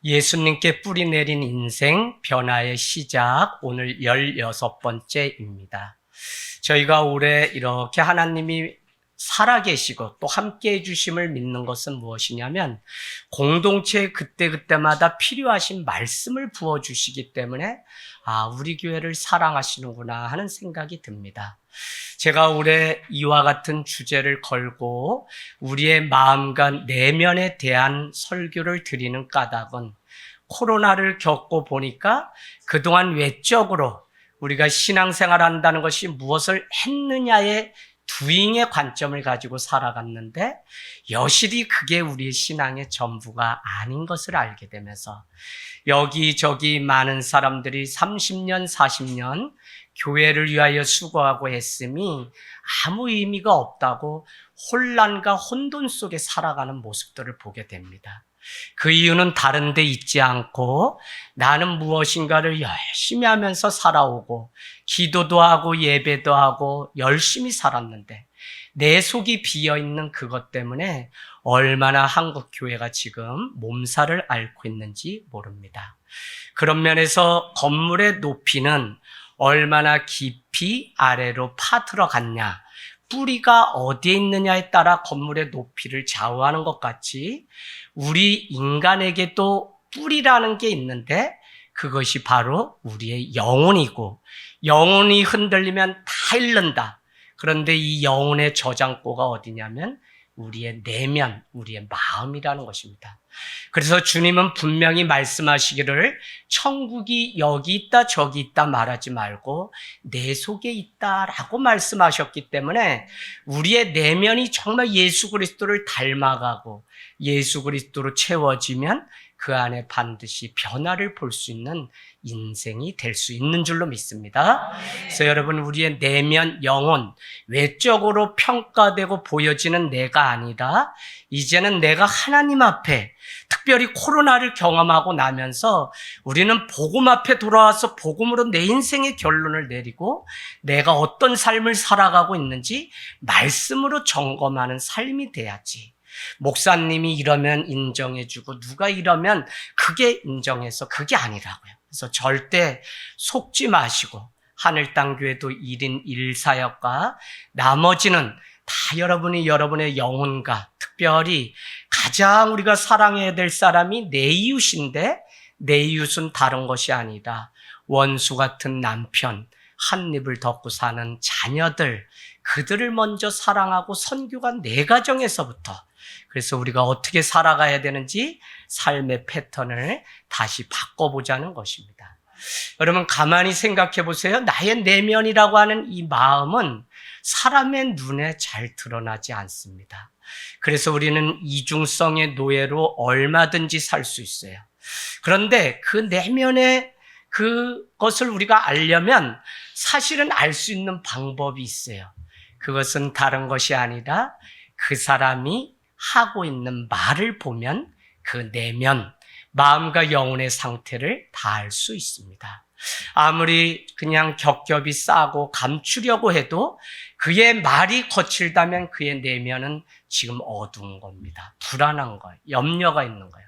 예수님께 뿌리 내린 인생 변화의 시작, 오늘 16번째입니다. 저희가 올해 이렇게 하나님이 살아계시고 또 함께 해주심을 믿는 것은 무엇이냐면 공동체에 그때그때마다 필요하신 말씀을 부어주시기 때문에 우리 교회를 사랑하시는구나 하는 생각이 듭니다. 제가 올해 이와 같은 주제를 걸고 우리의 마음과 내면에 대한 설교를 드리는 까닭은 코로나를 겪고 보니까 그동안 외적으로 우리가 신앙생활 한다는 것이 무엇을 했느냐의 두잉의 관점을 가지고 살아갔는데 여실히 그게 우리의 신앙의 전부가 아닌 것을 알게 되면서 여기저기 많은 사람들이 30년, 40년 교회를 위하여 수고하고 했음이 아무 의미가 없다고 혼란과 혼돈 속에 살아가는 모습들을 보게 됩니다. 그 이유는 다른 데 있지 않고 나는 무엇인가를 열심히 하면서 살아오고 기도도 하고 예배도 하고 열심히 살았는데 내 속이 비어있는 그것 때문에 얼마나 한국 교회가 지금 몸살을 앓고 있는지 모릅니다. 그런 면에서 건물의 높이는 얼마나 깊이 아래로 파들어갔냐, 뿌리가 어디에 있느냐에 따라 건물의 높이를 좌우하는 것 같이 우리 인간에게도 뿌리라는 게 있는데 그것이 바로 우리의 영혼이고 영혼이 흔들리면 다 잃는다. 그런데 이 영혼의 저장고가 어디냐면 우리의 내면, 우리의 마음이라는 것입니다. 그래서 주님은 분명히 말씀하시기를 천국이 여기 있다 저기 있다 말하지 말고 내 속에 있다라고 말씀하셨기 때문에 우리의 내면이 정말 예수 그리스도를 닮아가고 예수 그리스도로 채워지면 그 안에 반드시 변화를 볼 수 있는 인생이 될 수 있는 줄로 믿습니다. 그래서 여러분, 우리의 내면, 영혼, 외적으로 평가되고 보여지는 내가 아니라 이제는 내가 하나님 앞에 특별히 코로나를 경험하고 나면서 우리는 복음 앞에 돌아와서 복음으로 내 인생의 결론을 내리고 내가 어떤 삶을 살아가고 있는지 말씀으로 점검하는 삶이 돼야지. 목사님이 이러면 인정해주고 누가 이러면 그게 인정해서 그게 아니라고요. 그래서 절대 속지 마시고 하늘 땅 교회도 1인 1사역과 나머지는 다 여러분의 영혼과 특별히 가장 우리가 사랑해야 될 사람이 내 이웃인데 내 이웃은 다른 것이 아니다. 원수 같은 남편, 한 입을 덮고 사는 자녀들, 그들을 먼저 사랑하고 선교가 내 가정에서부터. 그래서 우리가 어떻게 살아가야 되는지 삶의 패턴을 다시 바꿔보자는 것입니다. 여러분, 가만히 생각해 보세요. 나의 내면이라고 하는 이 마음은 사람의 눈에 잘 드러나지 않습니다. 그래서 우리는 이중성의 노예로 얼마든지 살 수 있어요. 그런데 그 내면의 그것을 우리가 알려면 사실은 알 수 있는 방법이 있어요. 그것은 다른 것이 아니라 그 사람이 하고 있는 말을 보면 그 내면, 마음과 영혼의 상태를 다 알 수 있습니다. 아무리 그냥 겹겹이 싸고 감추려고 해도 그의 말이 거칠다면 그의 내면은 지금 어두운 겁니다. 불안한 거예요. 염려가 있는 거예요.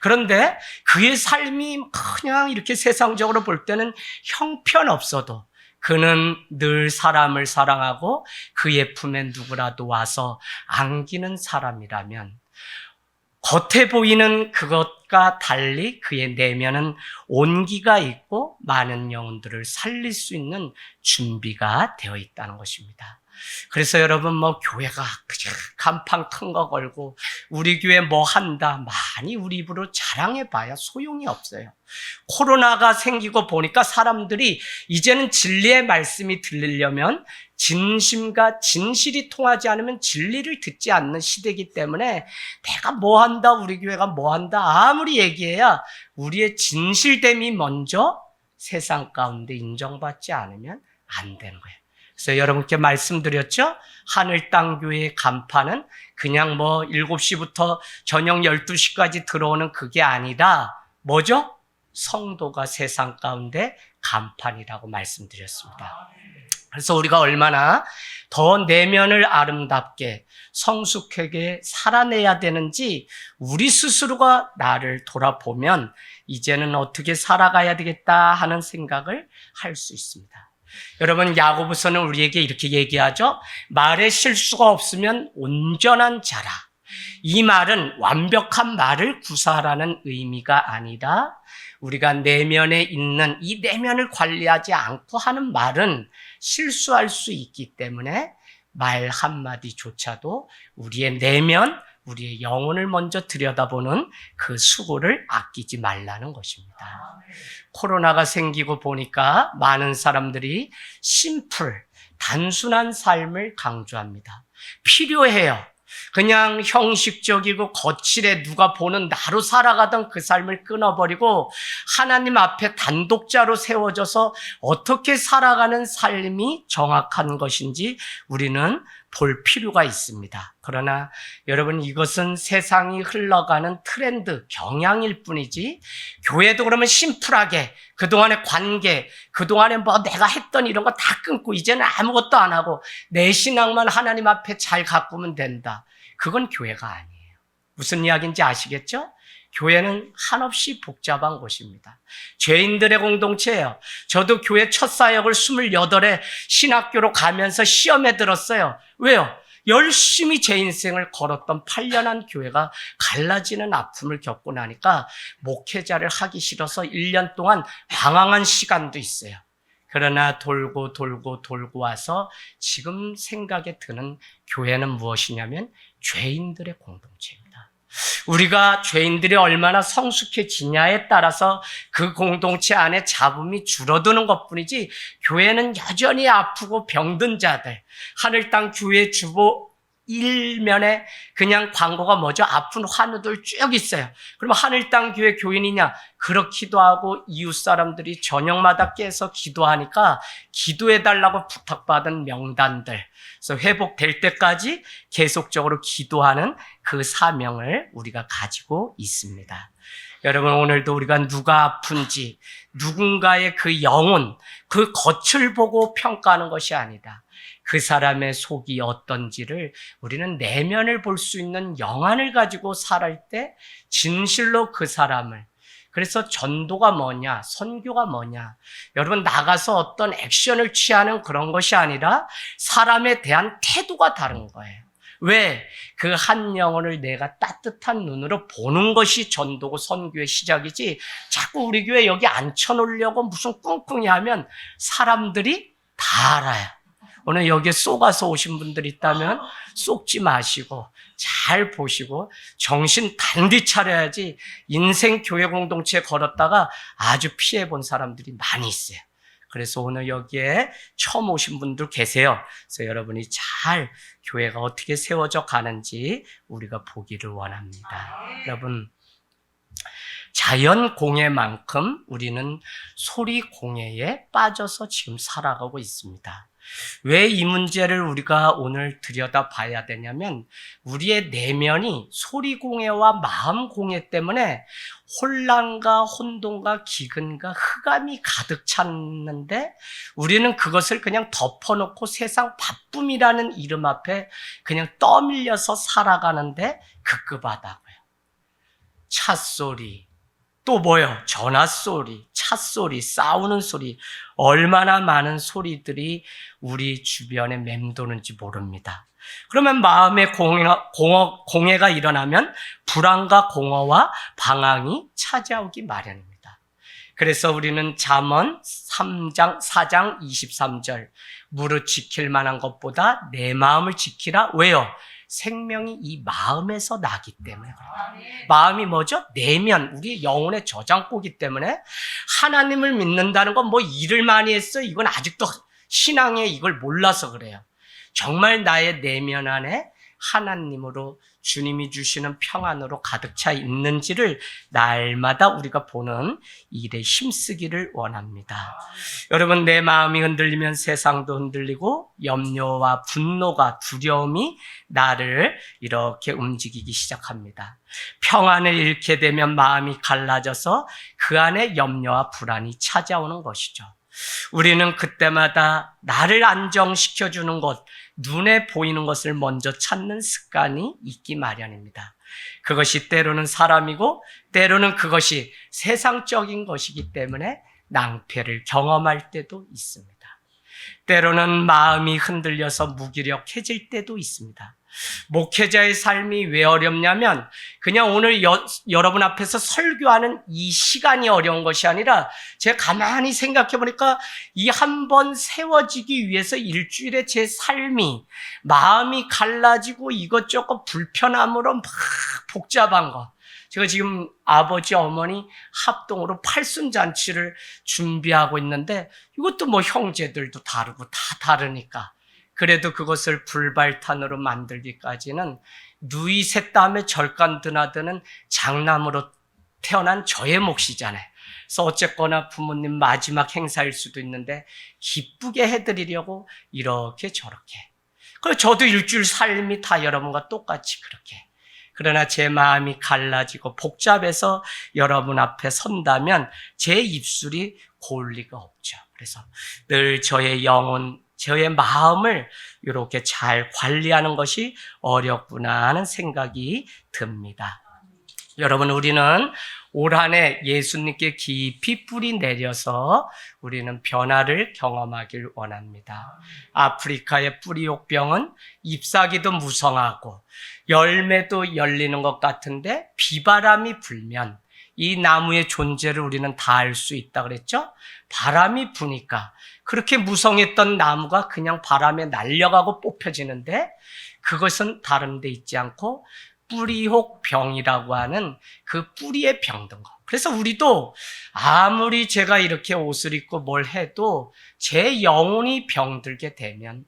그런데 그의 삶이 그냥 이렇게 세상적으로 볼 때는 형편없어도 그는 늘 사람을 사랑하고 그의 품에 누구라도 와서 안기는 사람이라면 겉에 보이는 그것과 달리 그의 내면은 온기가 있고 많은 영혼들을 살릴 수 있는 준비가 되어 있다는 것입니다. 그래서 여러분, 교회가 간판 큰 거 걸고 우리 교회 뭐 한다 많이 우리 입으로 자랑해봐야 소용이 없어요. 코로나가 생기고 보니까 사람들이 이제는 진리의 말씀이 들리려면 진심과 진실이 통하지 않으면 진리를 듣지 않는 시대이기 때문에 내가 뭐 한다, 우리 교회가 뭐 한다 아무리 얘기해야 우리의 진실됨이 먼저 세상 가운데 인정받지 않으면 안 되는 거예요. 그래서 여러분께 말씀드렸죠? 하늘 땅 교회의 간판은 그냥 7시부터 저녁 12시까지 들어오는 그게 아니라 뭐죠? 성도가 세상 가운데 간판이라고 말씀드렸습니다. 그래서 우리가 얼마나 더 내면을 아름답게 성숙하게 살아내야 되는지 우리 스스로가 나를 돌아보면 이제는 어떻게 살아가야 되겠다 하는 생각을 할 수 있습니다. 여러분, 야고보서는 우리에게 이렇게 얘기하죠. 말에 실수가 없으면 온전한 자라. 이 말은 완벽한 말을 구사하라는 의미가 아니라 우리가 내면에 있는 이 내면을 관리하지 않고 하는 말은 실수할 수 있기 때문에 말 한마디조차도 우리의 내면, 우리의 영혼을 먼저 들여다보는 그 수고를 아끼지 말라는 것입니다. 코로나가 생기고 보니까 많은 사람들이 심플, 단순한 삶을 강조합니다. 필요해요. 그냥 형식적이고 거칠에 누가 보는 나로 살아가던 그 삶을 끊어버리고 하나님 앞에 단독자로 세워져서 어떻게 살아가는 삶이 정확한 것인지 우리는 볼 필요가 있습니다. 그러나 여러분, 이것은 세상이 흘러가는 트렌드, 경향일 뿐이지 교회도 그러면 심플하게 그동안의 관계, 그동안에 뭐 내가 했던 이런 거 다 끊고 이제는 아무것도 안 하고 내 신앙만 하나님 앞에 잘 가꾸면 된다. 그건 교회가 아니에요. 무슨 이야기인지 아시겠죠? 교회는 한없이 복잡한 곳입니다. 죄인들의 공동체예요. 저도 교회 첫 사역을 28에 신학교로 가면서 시험에 들었어요. 왜요? 열심히 제 인생을 걸었던 8년한 교회가 갈라지는 아픔을 겪고 나니까 목회자를 하기 싫어서 1년 동안 방황한 시간도 있어요. 그러나 돌고 와서 지금 생각에 드는 교회는 무엇이냐면 죄인들의 공동체입니다. 우리가 죄인들이 얼마나 성숙해지냐에 따라서 그 공동체 안에 잡음이 줄어드는 것뿐이지 교회는 여전히 아프고 병든 자들, 하늘 땅 교회 주보 일면에 그냥 광고가 뭐죠? 아픈 환우들 쭉 있어요. 그러면 하늘 땅 교회 교인이냐? 그렇기도 하고 이웃 사람들이 저녁마다 깨서 기도하니까 기도해달라고 부탁받은 명단들, 그래서 회복될 때까지 계속적으로 기도하는 그 사명을 우리가 가지고 있습니다. 여러분, 오늘도 우리가 누가 아픈지 누군가의 그 영혼, 그 겉을 보고 평가하는 것이 아니다. 그 사람의 속이 어떤지를 우리는 내면을 볼 수 있는 영안을 가지고 살할 때 진실로 그 사람을, 그래서 전도가 뭐냐, 선교가 뭐냐, 여러분 나가서 어떤 액션을 취하는 그런 것이 아니라 사람에 대한 태도가 다른 거예요. 왜? 그 한 영혼을 내가 따뜻한 눈으로 보는 것이 전도고 선교의 시작이지, 자꾸 우리 교회 여기 앉혀놓으려고 무슨 꿍꿍이 하면 사람들이 다 알아요. 오늘 여기에 쏘가서 오신 분들 있다면 쏘지 마시고 잘 보시고 정신 단디 차려야지. 인생 교회 공동체에 걸었다가 아주 피해본 사람들이 많이 있어요. 그래서 오늘 여기에 처음 오신 분들 계세요. 그래서 여러분이 잘 교회가 어떻게 세워져 가는지 우리가 보기를 원합니다. 여러분, 자연 공해만큼 우리는 소리 공해에 빠져서 지금 살아가고 있습니다. 왜 이 문제를 우리가 오늘 들여다봐야 되냐면 우리의 내면이 소리 공해와 마음 공해 때문에 혼란과 혼돈과 기근과 흑암이 가득 찼는데 우리는 그것을 그냥 덮어놓고 세상 바쁨이라는 이름 앞에 그냥 떠밀려서 살아가는데 급급하다고요. 찻소리, 또 뭐요? 전화소리, 찻소리, 싸우는 소리, 얼마나 많은 소리들이 우리 주변에 맴도는지 모릅니다. 그러면 마음의 공해가 일어나면 불안과 공허와 방황이 찾아오기 마련입니다. 그래서 우리는 잠언 4장 23절, 무릇 지킬 만한 것보다 내 마음을 지키라. 왜요? 생명이 이 마음에서 나기 때문에 그래요. 마음이 뭐죠? 내면, 우리 영혼의 저장고기 때문에 하나님을 믿는다는 건 뭐 일을 많이 했어? 이건 아직도 신앙에 이걸 몰라서 그래요. 정말 나의 내면 안에 하나님으로 주님이 주시는 평안으로 가득 차 있는지를 날마다 우리가 보는 일에 힘쓰기를 원합니다. 여러분, 내 마음이 흔들리면 세상도 흔들리고 염려와 분노가, 두려움이 나를 이렇게 움직이기 시작합니다. 평안을 잃게 되면 마음이 갈라져서 그 안에 염려와 불안이 찾아오는 것이죠. 우리는 그때마다 나를 안정시켜주는 것, 눈에 보이는 것을 먼저 찾는 습관이 있기 마련입니다. 그것이 때로는 사람이고 때로는 그것이 세상적인 것이기 때문에 낭패를 경험할 때도 있습니다. 때로는 마음이 흔들려서 무기력해질 때도 있습니다. 목회자의 삶이 왜 어렵냐면 그냥 오늘 여러분 앞에서 설교하는 이 시간이 어려운 것이 아니라 제가 가만히 생각해 보니까 이 한 번 세워지기 위해서 일주일에 제 삶이 마음이 갈라지고 이것저것 불편함으로 막 복잡한 거. 제가 지금 아버지 어머니 합동으로 팔순잔치를 준비하고 있는데 이것도 뭐 형제들도 다르고 다 다르니까 그래도 그것을 불발탄으로 만들기까지는 누이 셋 다음에 절간 드나드는 장남으로 태어난 저의 몫이잖아요. 그래서 어쨌거나 부모님 마지막 행사일 수도 있는데 기쁘게 해드리려고 이렇게 저렇게. 그리고 저도 일주일 삶이 다 여러분과 똑같이 그렇게. 그러나 제 마음이 갈라지고 복잡해서 여러분 앞에 선다면 제 입술이 고울 리가 없죠. 그래서 늘 저의 영혼, 저의 마음을 이렇게 잘 관리하는 것이 어렵구나 하는 생각이 듭니다. 여러분, 우리는 올 한 해 예수님께 깊이 뿌리 내려서 우리는 변화를 경험하길 원합니다. 아프리카의 뿌리옥병은 잎사귀도 무성하고 열매도 열리는 것 같은데 비바람이 불면 이 나무의 존재를 우리는 다 알 수 있다 그랬죠? 바람이 부니까 그렇게 무성했던 나무가 그냥 바람에 날려가고 뽑혀지는데 그것은 다른 데 있지 않고 뿌리혹병이라고 하는 그 뿌리에 병든 거. 그래서 우리도 아무리 제가 이렇게 옷을 입고 뭘 해도 제 영혼이 병들게 되면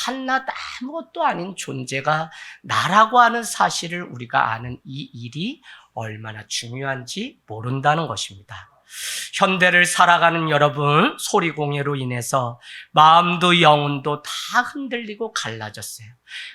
한낱 아무것도 아닌 존재가 나라고 하는 사실을 우리가 아는 이 일이 얼마나 중요한지 모른다는 것입니다. 현대를 살아가는 여러분, 소리공해로 인해서 마음도 영혼도 다 흔들리고 갈라졌어요.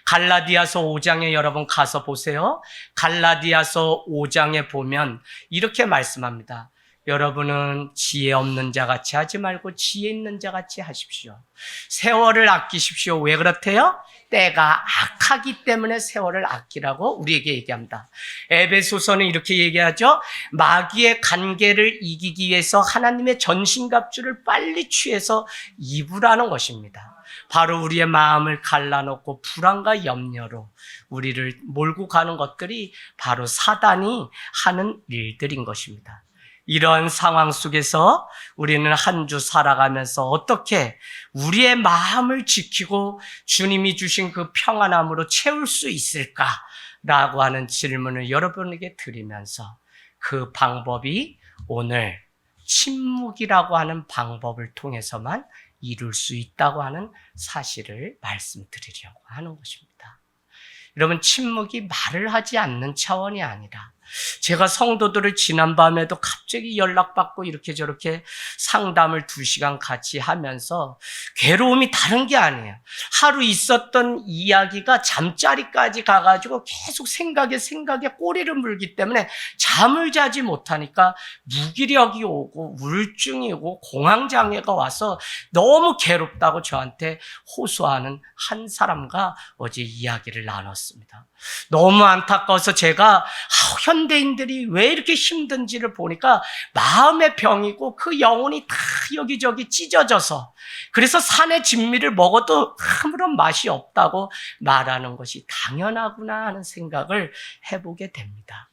갈라디아서 5장에 여러분 가서 보세요. 갈라디아서 5장에 보면 이렇게 말씀합니다. 여러분은 지혜 없는 자 같이 하지 말고 지혜 있는 자 같이 하십시오. 세월을 아끼십시오. 왜 그렇대요? 때가 악하기 때문에 세월을 아끼라고 우리에게 얘기합니다. 에베소서는 이렇게 얘기하죠. 마귀의 관계를 이기기 위해서 하나님의 전신갑주를 빨리 취해서 입으라는 것입니다. 바로 우리의 마음을 갈라놓고 불안과 염려로 우리를 몰고 가는 것들이 바로 사단이 하는 일들인 것입니다. 이런 상황 속에서 우리는 한 주 살아가면서 어떻게 우리의 마음을 지키고 주님이 주신 그 평안함으로 채울 수 있을까라고 하는 질문을 여러분에게 드리면서 그 방법이 오늘 침묵이라고 하는 방법을 통해서만 이룰 수 있다고 하는 사실을 말씀드리려고 하는 것입니다. 여러분, 침묵이 말을 하지 않는 차원이 아니라 제가 성도들을 지난밤에도 갑자기 연락받고 이렇게 저렇게 상담을 2시간 같이 하면서 괴로움이 다른 게 아니에요. 하루 있었던 이야기가 잠자리까지 가가지고 계속 생각에 꼬리를 물기 때문에 잠을 자지 못하니까 무기력이 오고 우울증이 오고 공황장애가 와서 너무 괴롭다고 저한테 호소하는 한 사람과 어제 이야기를 나눴습니다. 너무 안타까워서 제가 현대인들이 왜 이렇게 힘든지를 보니까 마음의 병이고 그 영혼이 다 여기저기 찢어져서 그래서 산의 진미를 먹어도 아무런 맛이 없다고 말하는 것이 당연하구나 하는 생각을 해보게 됩니다.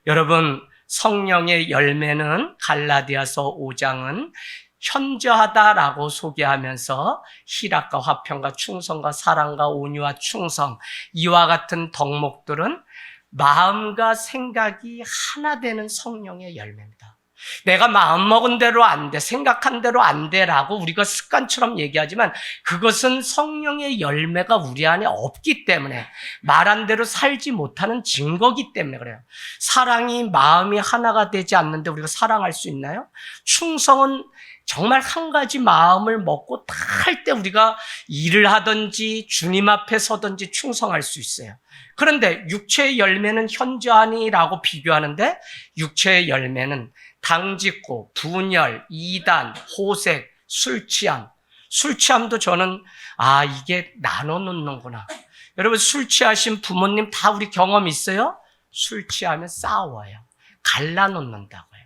여러분, 성령의 열매는 갈라디아서 5장은 현저하다라고 소개하면서 희락과 화평과 충성과 사랑과 온유와 충성, 이와 같은 덕목들은 마음과 생각이 하나 되는 성령의 열매입니다. 내가 마음먹은 대로 안 돼, 생각한 대로 안 돼라고 우리가 습관처럼 얘기하지만 그것은 성령의 열매가 우리 안에 없기 때문에 말한 대로 살지 못하는 증거기 때문에 그래요. 사랑이 마음이 하나가 되지 않는데 우리가 사랑할 수 있나요? 충성은 정말 한 가지 마음을 먹고 다 할 때 우리가 일을 하든지 주님 앞에 서든지 충성할 수 있어요. 그런데 육체의 열매는 현저하니라고 비교하는데 육체의 열매는 당짓고 분열, 이단, 호색, 술 취함도 저는 이게 나눠 놓는구나. 여러분 술 취하신 부모님 다 우리 경험 있어요? 술 취하면 싸워요. 갈라놓는다고요.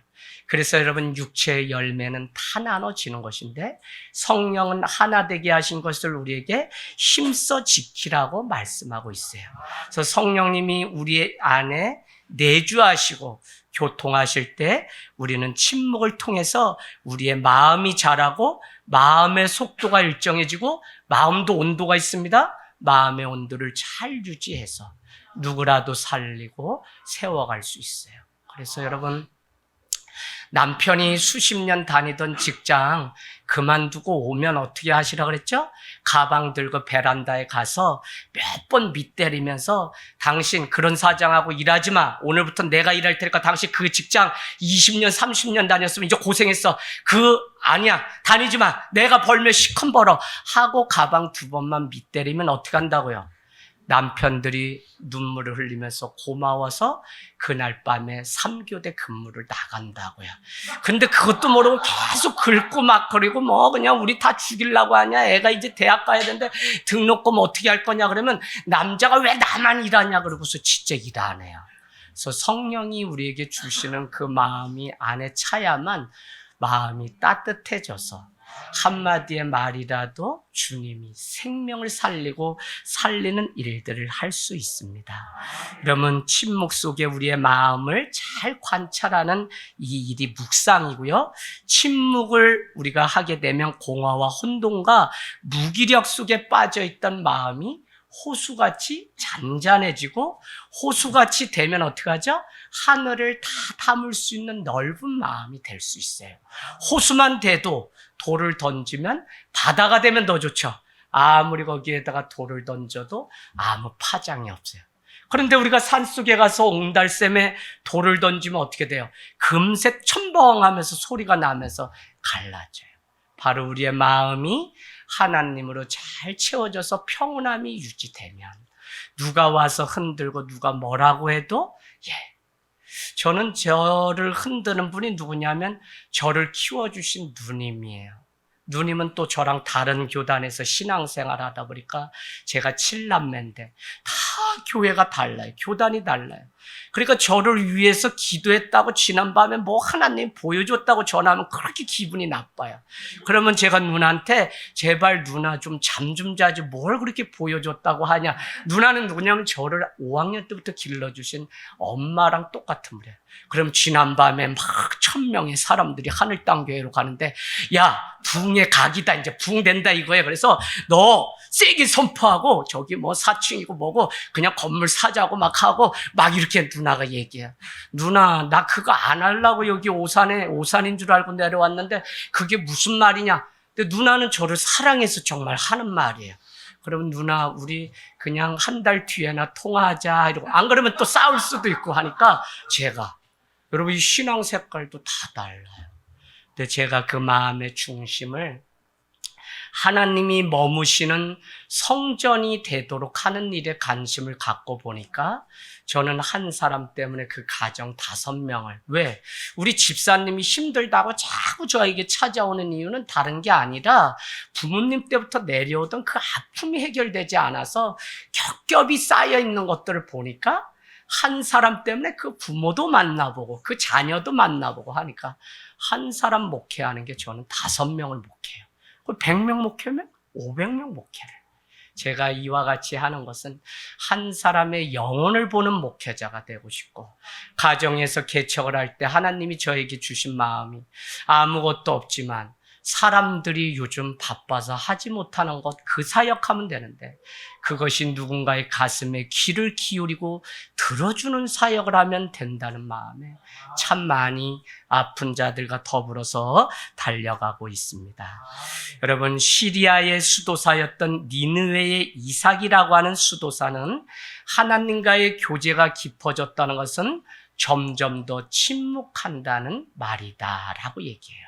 그래서 여러분 육체의 열매는 다 나눠지는 것인데 성령은 하나 되게 하신 것을 우리에게 힘써 지키라고 말씀하고 있어요. 그래서 성령님이 우리 안에 내주하시고 교통하실 때 우리는 침묵을 통해서 우리의 마음이 자라고 마음의 속도가 일정해지고 마음도 온도가 있습니다. 마음의 온도를 잘 유지해서 누구라도 살리고 세워갈 수 있어요. 그래서 여러분 남편이 수십 년 다니던 직장 그만두고 오면 어떻게 하시라 그랬죠? 가방 들고 베란다에 가서 몇 번 밑때리면서 당신 그런 사장하고 일하지 마. 오늘부터 내가 일할 테니까 당신 그 직장 20년 30년 다녔으면 이제 고생했어. 아니야 다니지 마. 내가 벌면 시컨 벌어 하고 가방 2번만 밑때리면 어떻게 한다고요? 남편들이 눈물을 흘리면서 고마워서 그날 밤에 3교대 근무를 나간다고요. 근데 그것도 모르고 계속 긁고 막 그리고 그냥 우리 다 죽이려고 하냐. 애가 이제 대학 가야 되는데 등록금 어떻게 할 거냐 그러면 남자가 왜 나만 일하냐 그러고서 진짜 일 안 해요. 그래서 성령이 우리에게 주시는 그 마음이 안에 차야만 마음이 따뜻해져서 한마디의 말이라도 주님이 생명을 살리고 살리는 일들을 할 수 있습니다. 여러분 침묵 속에 우리의 마음을 잘 관찰하는 이 일이 묵상이고요. 침묵을 우리가 하게 되면 공허와 혼돈과 무기력 속에 빠져있던 마음이 호수같이 잔잔해지고 호수같이 되면 어떻게 하죠? 하늘을 다 담을 수 있는 넓은 마음이 될 수 있어요. 호수만 돼도 돌을 던지면 바다가 되면 더 좋죠. 아무리 거기에다가 돌을 던져도 아무 파장이 없어요. 그런데 우리가 산속에 가서 옹달샘에 돌을 던지면 어떻게 돼요? 금세 첨벙하면서 소리가 나면서 갈라져요. 바로 우리의 마음이 하나님으로 잘 채워져서 평온함이 유지되면 누가 와서 흔들고 누가 뭐라고 해도 저는 저를 흔드는 분이 누구냐면 저를 키워주신 누님이에요. 누님은 또 저랑 다른 교단에서 신앙생활 하다 보니까 제가 7남매인데 다 교회가 달라요. 교단이 달라요. 그러니까 저를 위해서 기도했다고 지난밤에 하나님 보여줬다고 전하면 그렇게 기분이 나빠요. 그러면 제가 누나한테 제발 누나 좀 잠 좀 자지 뭘 그렇게 보여줬다고 하냐. 누나는 누구냐면 저를 5학년 때부터 길러주신 엄마랑 똑같은 분이에요. 그럼 지난밤에 1000명의 사람들이 하늘 땅 교회로 가는데 야 붕의 각이다 이제 붕 된다 이거예요. 그래서 너 세게 선포하고 저기 4층이고 뭐고 그냥 건물 사자고 막 하고 막 이렇게 누나가 얘기해요. 누나 나 그거 안 하려고 여기 오산인 줄 알고 내려왔는데 그게 무슨 말이냐. 근데 누나는 저를 사랑해서 정말 하는 말이에요. 그러면 누나 우리 그냥 한 달 뒤에나 통화하자 이러고 안 그러면 또 싸울 수도 있고 하니까 제가 여러분 이 신앙 색깔도 다 달라요. 근데 제가 그 마음의 중심을 하나님이 머무시는 성전이 되도록 하는 일에 관심을 갖고 보니까 저는 한 사람 때문에 그 가정 5명을 왜? 우리 집사님이 힘들다고 자꾸 저에게 찾아오는 이유는 다른 게 아니라 부모님 때부터 내려오던 그 아픔이 해결되지 않아서 겹겹이 쌓여있는 것들을 보니까 한 사람 때문에 그 부모도 만나보고 그 자녀도 만나보고 하니까 한 사람 목회하는 게 저는 5명을 목회해요. 100명 목회면 500명 목회를. 제가 이와 같이 하는 것은 한 사람의 영혼을 보는 목회자가 되고 싶고 가정에서 개척을 할 때 하나님이 저에게 주신 마음이 아무것도 없지만 사람들이 요즘 바빠서 하지 못하는 것 그 사역하면 되는데 그것이 누군가의 가슴에 귀를 기울이고 들어주는 사역을 하면 된다는 마음에 참 많이 아픈 자들과 더불어서 달려가고 있습니다. 여러분 시리아의 수도사였던 니느웨의 이삭이라고 하는 수도사는 하나님과의 교제가 깊어졌다는 것은 점점 더 침묵한다는 말이다라고 얘기해요.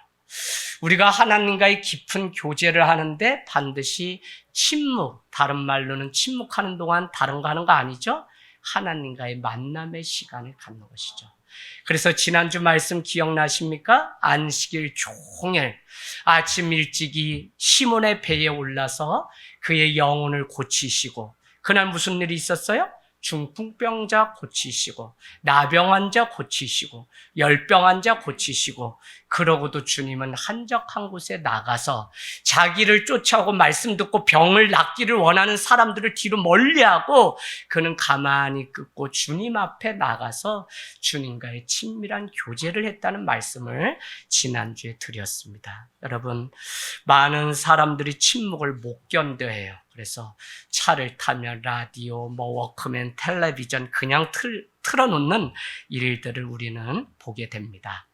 우리가 하나님과의 깊은 교제를 하는데 반드시 침묵, 다른 말로는 침묵하는 동안 다른 거 하는 거 아니죠? 하나님과의 만남의 시간을 갖는 것이죠. 그래서 지난주 말씀 기억나십니까? 안식일 종일 아침 일찍이 시몬의 배에 올라서 그의 영혼을 고치시고, 그날 무슨 일이 있었어요? 중풍병자 고치시고, 나병 환자 고치시고, 열병 환자 고치시고, 그러고도 주님은 한적한 곳에 나가서 자기를 쫓아오고 말씀 듣고 병을 낫기를 원하는 사람들을 뒤로 멀리하고 그는 가만히 끄고 주님 앞에 나가서 주님과의 친밀한 교제를 했다는 말씀을 지난주에 드렸습니다. 여러분, 많은 사람들이 침묵을 못 견뎌해요. 그래서 차를 타면 라디오, 워크맨, 텔레비전 그냥 틀어놓는 일들을 우리는 보게 됩니다.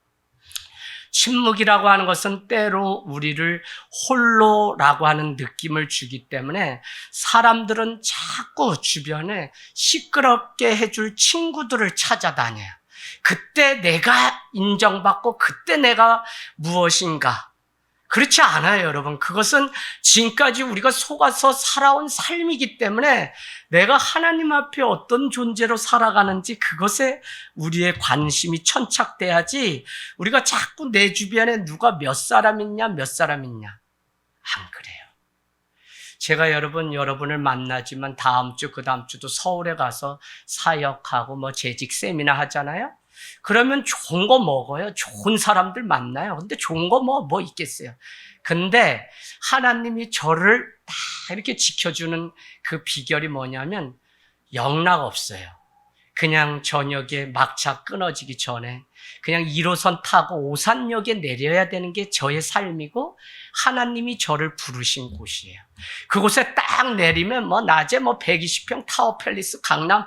침묵이라고 하는 것은 때로 우리를 홀로라고 하는 느낌을 주기 때문에 사람들은 자꾸 주변에 시끄럽게 해줄 친구들을 찾아다녀요. 그때 내가 인정받고 그때 내가 무엇인가. 그렇지 않아요, 여러분. 그것은 지금까지 우리가 속아서 살아온 삶이기 때문에 내가 하나님 앞에 어떤 존재로 살아가는지 그것에 우리의 관심이 천착돼야지, 우리가 자꾸 내 주변에 누가 몇 사람 있냐, 몇 사람 있냐. 안 그래요. 제가 여러분을 만나지만 다음 주, 그 다음 주도 서울에 가서 사역하고 재직 세미나 하잖아요. 그러면 좋은 거 먹어요. 좋은 사람들 만나요. 근데 좋은 거 뭐 있겠어요. 근데 하나님이 저를 다 이렇게 지켜주는 그 비결이 뭐냐면 영락 없어요. 그냥 저녁에 막차 끊어지기 전에 그냥 1호선 타고 오산역에 내려야 되는 게 저의 삶이고, 하나님이 저를 부르신 곳이에요. 그곳에 딱 내리면 낮에 120평 타워 팰리스 강남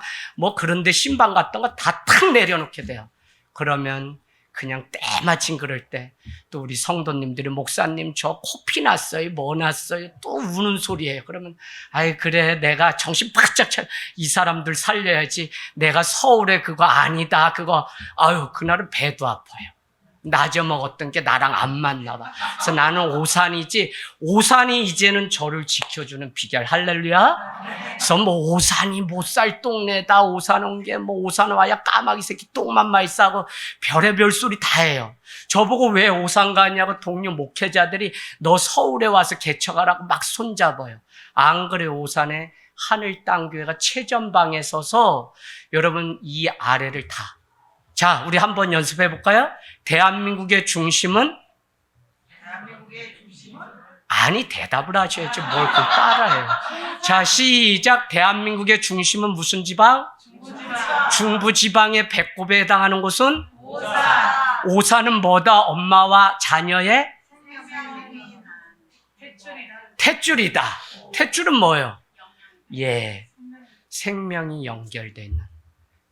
그런 데 신방 같던 거 다 탁 내려놓게 돼요. 그러면 그냥 때마침 그럴 때 또 우리 성도님들이 목사님 저 코피 났어요, 뭐 났어요, 또 우는 소리예요. 그러면 그래, 내가 정신 바짝 차려, 이 사람들 살려야지. 내가 서울에 그거 아니다, 그거 그날은 배도 아파요. 낮에 먹었던 게 나랑 안 맞나 봐. 그래서 나는 오산이지, 오산이 이제는 저를 지켜주는 비결. 할렐루야. 그래서 오산이 못 살 동네다, 오산 온 게 오산 와야 까마귀 새끼 똥만 많이 싸고 별의별 소리 다 해요. 저보고 왜 오산 가냐고 동료 목회자들이 너 서울에 와서 개척하라고 막 손잡아요. 안 그래, 오산에 하늘 땅 교회가 최전방에 서서 여러분 이 아래를 다. 자, 우리 한번 연습해 볼까요? 대한민국의 중심은? 아니, 대답을 하셔야지 뭘 그걸 따라해요. 자, 시작. 대한민국의 중심은 무슨 지방? 중부지방의 배꼽에 해당하는 곳은? 오산은 뭐다? 엄마와 자녀의? 탯줄이다. 탯줄은 뭐예요? 생명이 연결되어 있는.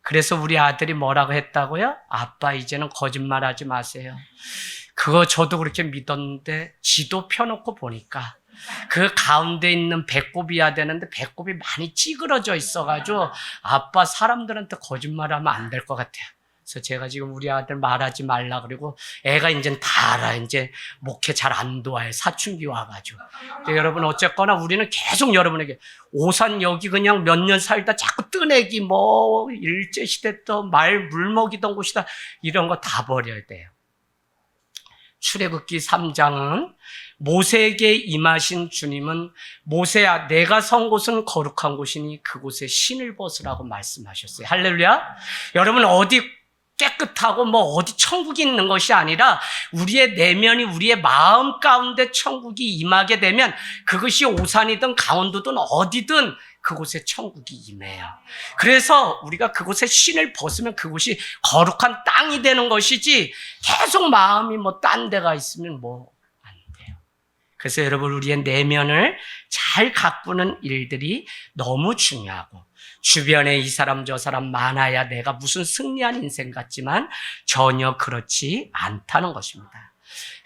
그래서 우리 아들이 뭐라고 했다고요? 아빠, 이제는 거짓말하지 마세요. 그거 저도 그렇게 믿었는데 지도 펴놓고 보니까 그 가운데 있는 배꼽이야 되는데 배꼽이 많이 찌그러져 있어가지고 아빠, 사람들한테 거짓말하면 안 될 것 같아요. 그래서 제가 지금 우리 아들 말하지 말라 그리고 애가 이제 다 알아. 이제 목회 잘 안 도와요. 사춘기 와가지고. 여러분, 어쨌거나 우리는 계속 여러분에게 오산 여기 그냥 몇 년 살다 자꾸 뜨내기 일제시대 또 말 물먹이던 곳이다. 이런 거 다 버려야 돼요. 출애굽기 3장은 모세에게 임하신 주님은 모세야, 내가 선 곳은 거룩한 곳이니 그곳에 신을 벗으라고 말씀하셨어요. 할렐루야. 여러분, 어디 깨끗하고 어디 천국이 있는 것이 아니라 우리의 내면이, 우리의 마음 가운데 천국이 임하게 되면 그것이 오산이든 강원도든 어디든 그곳에 천국이 임해요. 그래서 우리가 그곳에 신을 벗으면 그곳이 거룩한 땅이 되는 것이지, 계속 마음이 딴 데가 있으면 안 돼요. 그래서 여러분, 우리의 내면을 잘 가꾸는 일들이 너무 중요하고, 주변에 이 사람 저 사람 많아야 내가 무슨 승리한 인생 같지만 전혀 그렇지 않다는 것입니다.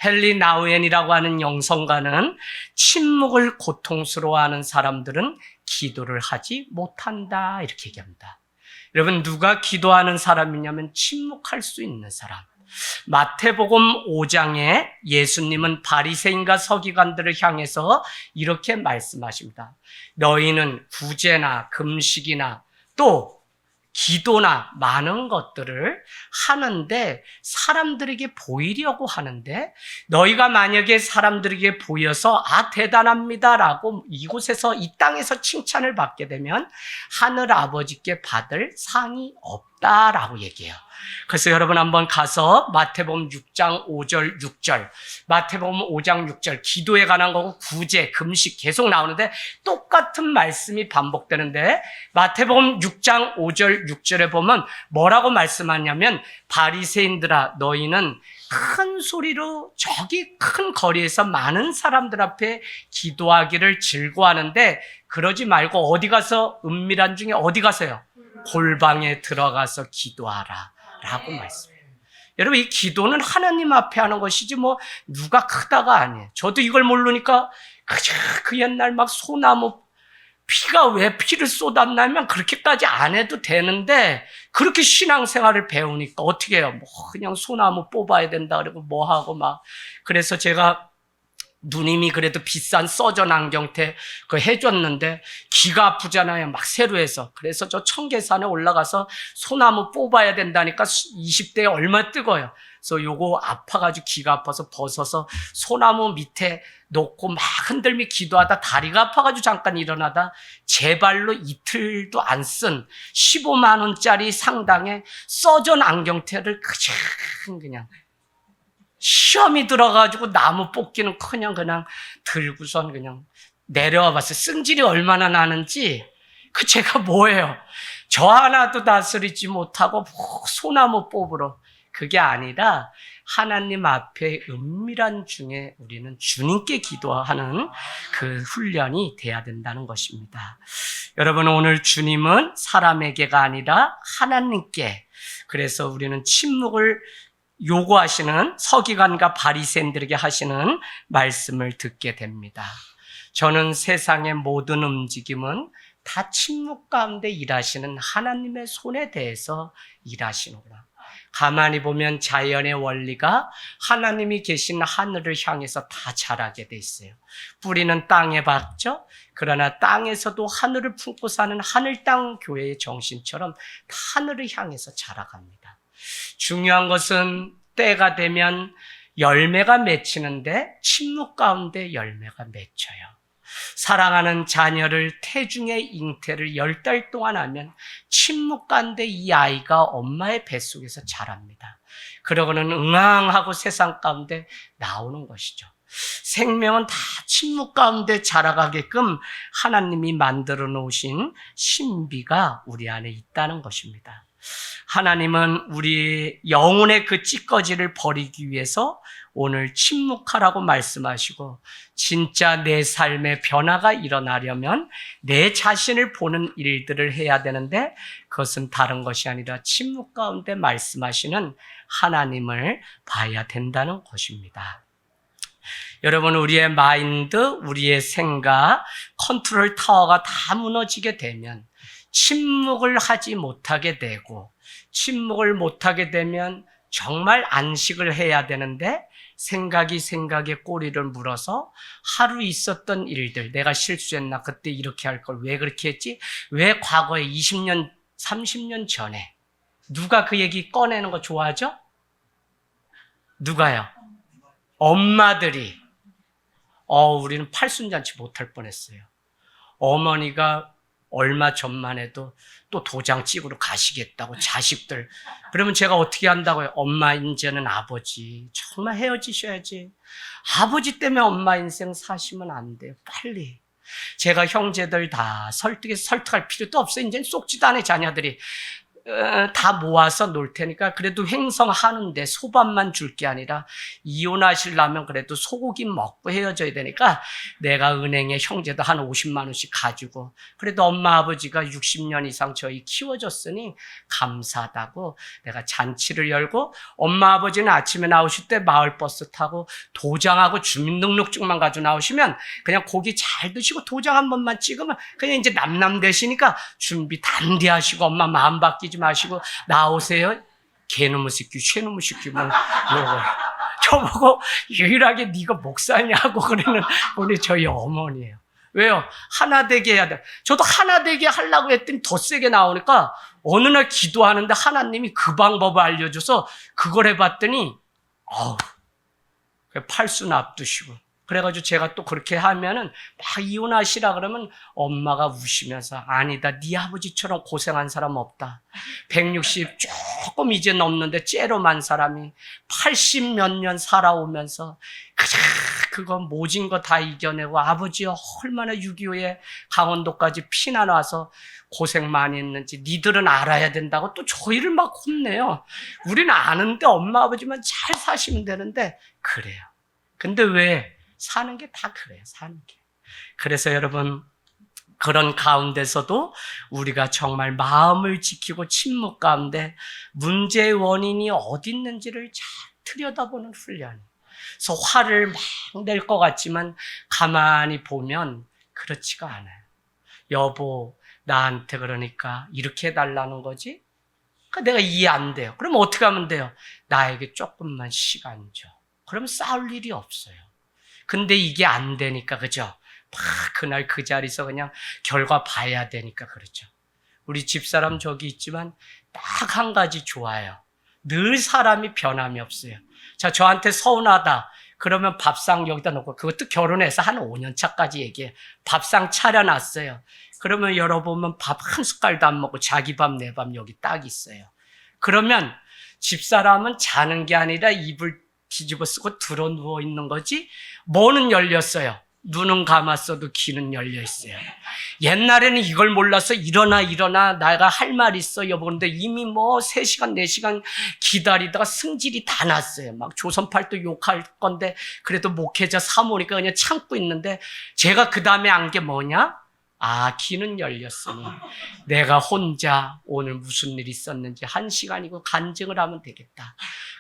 헨리 나우엔이라고 하는 영성가는 침묵을 고통스러워하는 사람들은 기도를 하지 못한다, 이렇게 얘기합니다. 여러분, 누가 기도하는 사람이냐면 침묵할 수 있는 사람. 마태복음 5장에 예수님은 바리새인과 서기관들을 향해서 이렇게 말씀하십니다. 너희는 구제나 금식이나 또 기도나 많은 것들을 하는데 사람들에게 보이려고 하는데 너희가 만약에 사람들에게 보여서 대단합니다라고 이곳에서 이 땅에서 칭찬을 받게 되면 하늘 아버지께 받을 상이 없다라고 얘기해요. 그래서 여러분 한번 가서 마태복음 6장 5절 6절 마태복음 5장 6절 기도에 관한 거고 구제 금식 계속 나오는데 똑같은 말씀이 반복되는데 마태복음 6장 5절 6절에 보면 뭐라고 말씀하냐면 바리새인들아 너희는 큰 소리로 저기 큰 거리에서 많은 사람들 앞에 기도하기를 즐거워하는데 그러지 말고 어디 가서 은밀한 중에 어디 가서요? 골방에 들어가서 기도하라 라고 말씀해요. 여러분 이 기도는 하나님 앞에 하는 것이지 뭐 누가 크다가 아니에요. 저도 이걸 모르니까 그 옛날 막 소나무 피가 왜 피를 쏟았냐면 그렇게까지 안 해도 되는데 그렇게 신앙생활을 배우니까 어떻게 해요? 뭐 그냥 소나무 뽑아야 된다 그러고 뭐 하고 막 그래서 제가 누님이 그래도 비싼 서전 안경테 그거 해줬는데 귀가 아프잖아요. 막 새로 해서. 그래서 저 청계산에 올라가서 소나무 뽑아야 된다니까 20대에 얼마 뜨거워요. 그래서 요거 아파가지고 귀가 아파서 벗어서 소나무 밑에 놓고 막 흔들며 기도하다 다리가 아파가지고 잠깐 일어나다 제 발로 이틀도 안 쓴 15만 원짜리 상당의 서전 안경테를 그냥 시험이 들어가지고 나무 뽑기는 그냥 들고선 그냥 내려와 봤어요. 승질이 얼마나 나는지. 제가 뭐예요? 저 하나도 다스리지 못하고 소나무 뽑으러. 그게 아니라 하나님 앞에 은밀한 중에 우리는 주님께 기도하는 그 훈련이 돼야 된다는 것입니다. 여러분 오늘 주님은 사람에게가 아니라 하나님께 그래서 우리는 침묵을 요구하시는 서기관과 바리새인들에게 하시는 말씀을 듣게 됩니다. 저는 세상의 모든 움직임은 다 침묵 가운데 일하시는 하나님의 손에 대해서 일하시는구나. 가만히 보면 자연의 원리가 하나님이 계신 하늘을 향해서 다 자라게 돼 있어요. 뿌리는 땅에 박죠. 그러나 땅에서도 하늘을 품고 사는 하늘 땅 교회의 정신처럼 하늘을 향해서 자라갑니다. 중요한 것은 때가 되면 열매가 맺히는데 침묵 가운데 열매가 맺혀요. 사랑하는 자녀를 태중의 잉태를 10달 동안 하면 침묵 가운데 이 아이가 엄마의 뱃속에서 자랍니다. 그러고는 응앙하고 세상 가운데 나오는 것이죠. 생명은 다 침묵 가운데 자라가게끔 하나님이 만들어 놓으신 신비가 우리 안에 있다는 것입니다. 하나님은 우리 영혼의 그 찌꺼기를 버리기 위해서 오늘 침묵하라고 말씀하시고 진짜 내 삶의 변화가 일어나려면 내 자신을 보는 일들을 해야 되는데 그것은 다른 것이 아니라 침묵 가운데 말씀하시는 하나님을 봐야 된다는 것입니다. 여러분 우리의 마인드, 우리의 생각, 컨트롤 타워가 다 무너지게 되면 침묵을 하지 못하게 되고 침묵을 못하게 되면 정말 안식을 해야 되는데 생각이 생각에 꼬리를 물어서 하루 있었던 일들 내가 실수했나 그때 이렇게 할 걸 왜 그렇게 했지 왜 과거에 20년 30년 전에 누가 그 얘기 꺼내는 거 좋아하죠? 누가요? 엄마들이 우리는 팔순잔치 못할 뻔했어요. 어머니가 얼마 전만 해도 또 도장 찍으러 가시겠다고 자식들. 그러면 제가 어떻게 한다고요? 엄마 이제는 아버지 정말 헤어지셔야지. 아버지 때문에 엄마 인생 사시면 안 돼요. 빨리. 제가 형제들 다 설득할 필요도 없어요. 이제는 쏙지도 않아요. 자녀들이. 다 모아서 놀 테니까 그래도 횡성하는데 소밥만 줄 게 아니라 이혼하시려면 그래도 소고기 먹고 헤어져야 되니까 내가 은행에 형제도 한 50만 원씩 가지고 그래도 엄마 아버지가 60년 이상 저희 키워줬으니 감사하다고 내가 잔치를 열고 엄마 아버지는 아침에 나오실 때 마을버스 타고 도장하고 주민등록증만 가지고 나오시면 그냥 고기 잘 드시고 도장 한 번만 찍으면 그냥 이제 남남 되시니까 준비 단디하시고 엄마 마음 바뀌지 마시고 나오세요. 개놈의 새끼, 쇠놈의 새끼 뭐 저보고 유일하게 네가 목사냐고 그러는 우리 저희 어머니예요. 왜요? 하나 되게 해야 돼. 저도 하나 되게 하려고 했더니 더 세게 나오니까 어느 날 기도하는데 하나님이 그 방법을 알려줘서 그걸 해봤더니 팔순 앞두시고. 그래가지고 제가 또 그렇게 하면은 막 이혼하시라 그러면 엄마가 우시면서 아니다, 네 아버지처럼 고생한 사람 없다. 160 조금 이제 넘는데 째로만 사람이 80 몇 년 살아오면서 그거 모진 거 다 이겨내고 아버지가 얼마나 6.25에 강원도까지 피난 와서 고생 많이 했는지 니들은 알아야 된다고 또 저희를 막 혼내요. 우리는 아는데 엄마 아버지만 잘 사시면 되는데 그래요. 근데 왜? 사는 게 다 그래요. 사는 게. 그래서 여러분, 그런 가운데서도 우리가 정말 마음을 지키고 침묵 가운데 문제의 원인이 어디 있는지를 잘 들여다보는 훈련. 그래서 화를 막 낼 것 같지만 가만히 보면 그렇지가 않아요. 여보, 나한테 그러니까 이렇게 해달라는 거지? 그러니까 내가 이해 안 돼요. 그럼 어떻게 하면 돼요? 나에게 조금만 시간 줘. 그럼 싸울 일이 없어요. 근데 이게 안 되니까, 그죠? 막 그날 그 자리에서 그냥 결과 봐야 되니까 그렇죠. 우리 집사람 저기 있지만 딱 한 가지 좋아요. 늘 사람이 변함이 없어요. 자, 저한테 서운하다. 그러면 밥상 여기다 놓고, 그것도 결혼해서 한 5년 차까지 얘기해요. 밥상 차려놨어요. 그러면 열어보면 밥 한 숟갈도 안 먹고 자기 밥, 내 밥 여기 딱 있어요. 그러면 집사람은 자는 게 아니라 이불 뒤집어 쓰고 들어 누워 있는 거지, 뭐는 열렸어요. 눈은 감았어도 귀는 열려 있어요. 옛날에는 이걸 몰라서 일어나 내가 할 말 있어 여보. 근데 이미 뭐 3시간 4시간 기다리다가 승질이 다 났어요. 막 조선팔도 욕할 건데 그래도 목회자 사모니까 그냥 참고 있는데, 제가 그 다음에 안 게 뭐냐? 귀는 열렸으니 내가 혼자 오늘 무슨 일이 있었는지 1시간이고 간증을 하면 되겠다.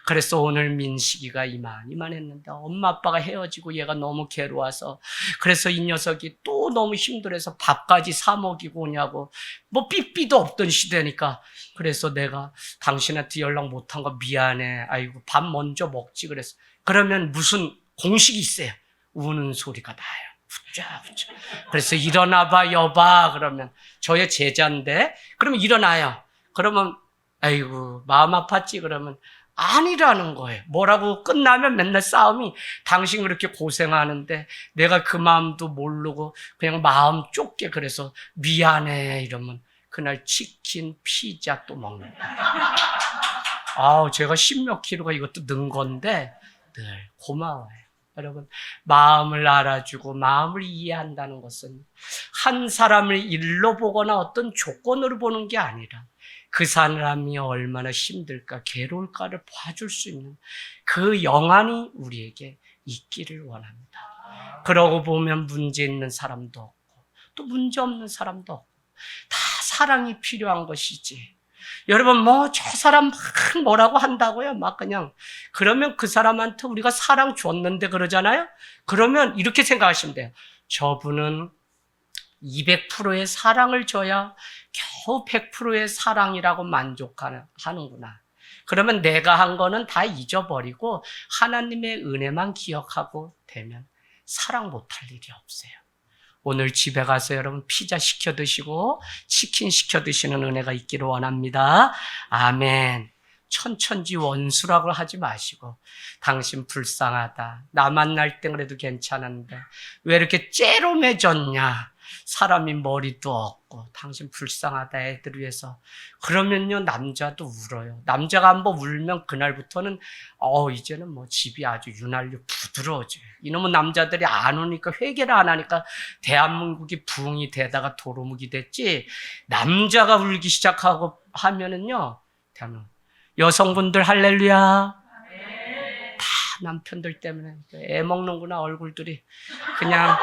그래서 오늘 민식이가 이만 했는데 엄마 아빠가 헤어지고 얘가 너무 괴로워서, 그래서 이 녀석이 또 너무 힘들어서 밥까지 사 먹이고 오냐고, 뭐 삐삐도 없던 시대니까. 그래서 내가 당신한테 연락 못한 거 미안해. 아이고 밥 먼저 먹지 그랬어. 그러면 무슨 공식이 있어요. 우는 소리가 나요. 붙자. 그래서 일어나봐 여봐. 그러면 저의 제자인데, 그러면 일어나요. 그러면 아이고 마음 아팠지. 그러면 아니라는 거예요. 뭐라고 끝나면 맨날 싸움이, 당신 그렇게 고생하는데 내가 그 마음도 모르고 그냥 마음 좁게 그래서 미안해 이러면 그날 치킨 피자 또 먹는 거예요. 제가 10몇 킬로가 이것도 는 건데 늘 고마워요. 여러분, 마음을 알아주고 마음을 이해한다는 것은 한 사람을 일로 보거나 어떤 조건으로 보는 게 아니라 그 사람이 얼마나 힘들까 괴로울까를 봐줄 수 있는 그 영안이 우리에게 있기를 원합니다. 그러고 보면 문제 있는 사람도 없고 또 문제 없는 사람도 없고 다 사랑이 필요한 것이지. 여러분, 저 사람 막 뭐라고 한다고요? 막 그냥. 그러면 그 사람한테 우리가 사랑 줬는데 그러잖아요? 그러면 이렇게 생각하시면 돼요. 저분은 200%의 사랑을 줘야 겨우 100%의 사랑이라고 만족하는구나. 그러면 내가 한 거는 다 잊어버리고 하나님의 은혜만 기억하고 되면 사랑 못할 일이 없어요. 오늘 집에 가서 여러분 피자 시켜 드시고 치킨 시켜 드시는 은혜가 있기를 원합니다. 아멘. 천천지 원수라고 하지 마시고, 당신 불쌍하다. 나 만날 땐 그래도 괜찮은데 왜 이렇게 째롬해졌냐. 사람이 머리도 없고 당신 불쌍하다 애들 위해서. 그러면요 남자도 울어요. 남자가 한번 울면 그날부터는 이제는 뭐 집이 아주 유난히 부드러워져요. 이놈의 남자들이 안 오니까, 회개를 안 하니까 대한민국이 부흥이 되다가 도루묵이 됐지. 남자가 울기 시작하고 하면은요, 대한민국 여성분들 할렐루야. 다 남편들 때문에 애 먹는구나. 얼굴들이 그냥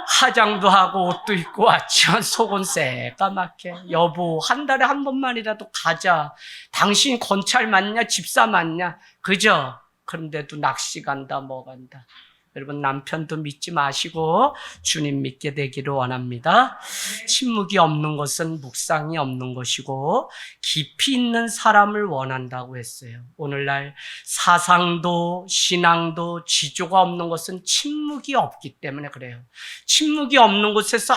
화장도 하고 옷도 입고 왔지만 속은 새까맣게. 여보, 한 달에 한 번만이라도 가자. 당신 검찰 맞냐 집사 맞냐, 그죠? 그런데도 낚시 간다 뭐 간다. 여러분 남편도 믿지 마시고 주님 믿게 되기를 원합니다. 침묵이 없는 것은 묵상이 없는 것이고 깊이 있는 사람을 원한다고 했어요. 오늘날 사상도 신앙도 지조가 없는 것은 침묵이 없기 때문에 그래요. 침묵이 없는 곳에서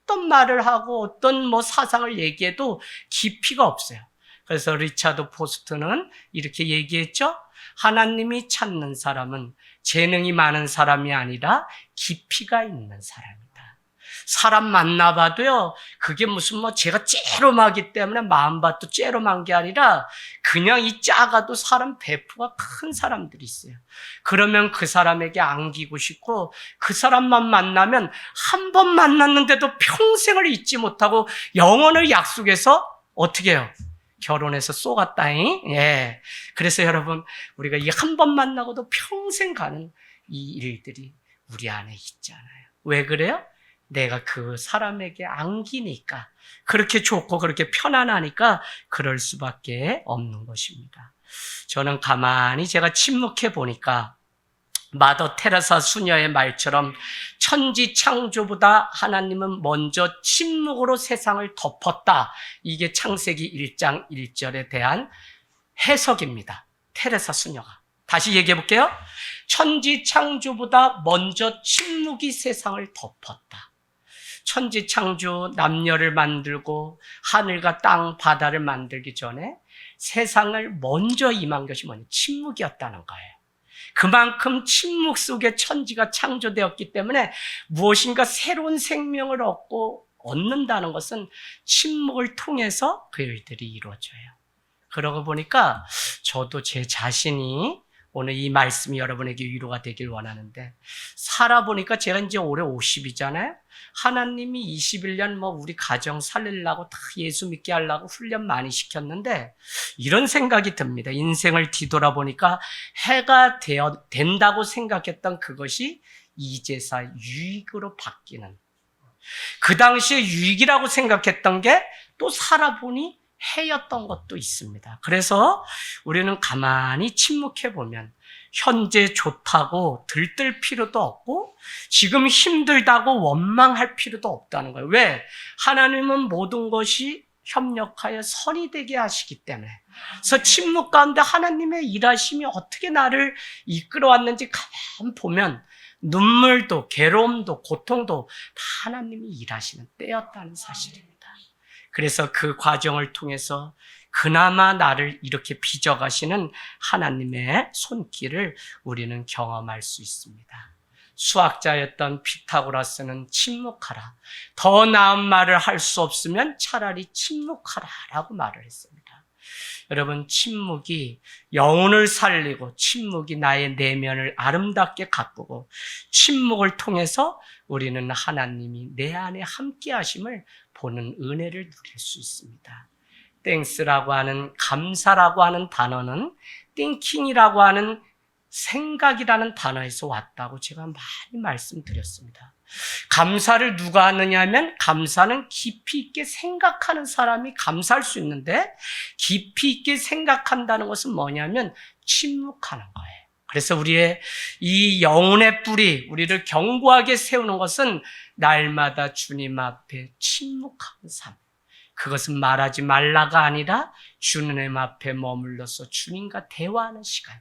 어떤 말을 하고 어떤 사상을 얘기해도 깊이가 없어요. 그래서 리차드 포스트는 이렇게 얘기했죠. 하나님이 찾는 사람은 재능이 많은 사람이 아니라 깊이가 있는 사람이다. 사람 만나봐도요, 그게 무슨 제가 째롬하기 때문에 마음밭도 째롬한 게 아니라 그냥 이 작아도 사람 배포가 큰 사람들이 있어요. 그러면 그 사람에게 안기고 싶고 그 사람만 만나면 한 번 만났는데도 평생을 잊지 못하고 영원을 약속해서 어떻게 해요? 결혼해서 쏘갔다잉. 예. 그래서 여러분, 우리가 이 한 번 만나고도 평생 가는 이 일들이 우리 안에 있잖아요. 왜 그래요? 내가 그 사람에게 안기니까, 그렇게 좋고 그렇게 편안하니까 그럴 수밖에 없는 것입니다. 저는 가만히 제가 침묵해 보니까 마더 테레사 수녀의 말처럼 천지 창조보다 하나님은 먼저 침묵으로 세상을 덮었다. 이게 창세기 1장 1절에 대한 해석입니다. 테레사 수녀가. 다시 얘기해 볼게요. 천지 창조보다 먼저 침묵이 세상을 덮었다. 천지 창조, 남녀를 만들고 하늘과 땅, 바다를 만들기 전에 세상을 먼저 임한 것이 뭐냐? 침묵이었다는 거예요. 그만큼 침묵 속에 천지가 창조되었기 때문에 무엇인가 새로운 생명을 얻는다는 것은 침묵을 통해서 그 일들이 이루어져요. 그러고 보니까 저도 제 자신이 오늘 이 말씀이 여러분에게 위로가 되길 원하는데, 살아보니까 제가 이제 올해 50이잖아요. 하나님이 21년 우리 가정 살리려고 다 예수 믿게 하려고 훈련 많이 시켰는데 이런 생각이 듭니다. 인생을 뒤돌아보니까 해가 된다고 생각했던 그것이 이제서 유익으로 바뀌는, 그 당시에 유익이라고 생각했던 게 또 살아보니 해였던 것도 있습니다. 그래서 우리는 가만히 침묵해 보면 현재 좋다고 들뜰 필요도 없고 지금 힘들다고 원망할 필요도 없다는 거예요. 왜? 하나님은 모든 것이 협력하여 선이 되게 하시기 때문에. 그래서 침묵 가운데 하나님의 일하심이 어떻게 나를 이끌어왔는지 가만 보면 눈물도 괴로움도 고통도 다 하나님이 일하시는 때였다는 사실입니다. 그래서 그 과정을 통해서 그나마 나를 이렇게 빚어가시는 하나님의 손길을 우리는 경험할 수 있습니다. 수학자였던 피타고라스는 침묵하라. 더 나은 말을 할 수 없으면 차라리 침묵하라 라고 말을 했습니다. 여러분, 침묵이 영혼을 살리고 침묵이 나의 내면을 아름답게 가꾸고 침묵을 통해서 우리는 하나님이 내 안에 함께 하심을 보는 은혜를 누릴 수 있습니다. 땡스라고 하는, 감사라고 하는 단어는 thinking이라고 하는 생각이라는 단어에서 왔다고 제가 많이 말씀드렸습니다. 감사를 누가 하느냐 하면 감사는 깊이 있게 생각하는 사람이 감사할 수 있는데 깊이 있게 생각한다는 것은 뭐냐면 침묵하는 거예요. 그래서 우리의 이 영혼의 뿌리, 우리를 견고하게 세우는 것은 날마다 주님 앞에 침묵하는 삶. 그것은 말하지 말라가 아니라 주님 앞에 머물러서 주님과 대화하는 시간.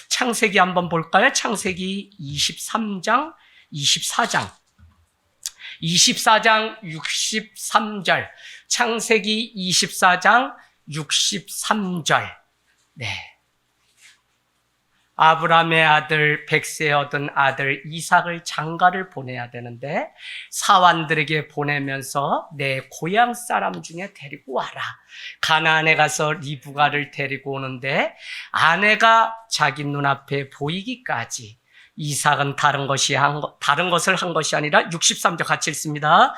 창세기 한번 볼까요? 창세기 24장 63절. 창세기 24장 63절. 네. 아브라함의 아들, 백세에 얻은 아들 이삭을 장가를 보내야 되는데 사환들에게 보내면서 내 고향 사람 중에 데리고 와라. 가나안에 가서 리브가를 데리고 오는데 아내가 자기 눈앞에 보이기까지 이삭은 다른 것을 한 것이 아니라 63절 같이 읽습니다.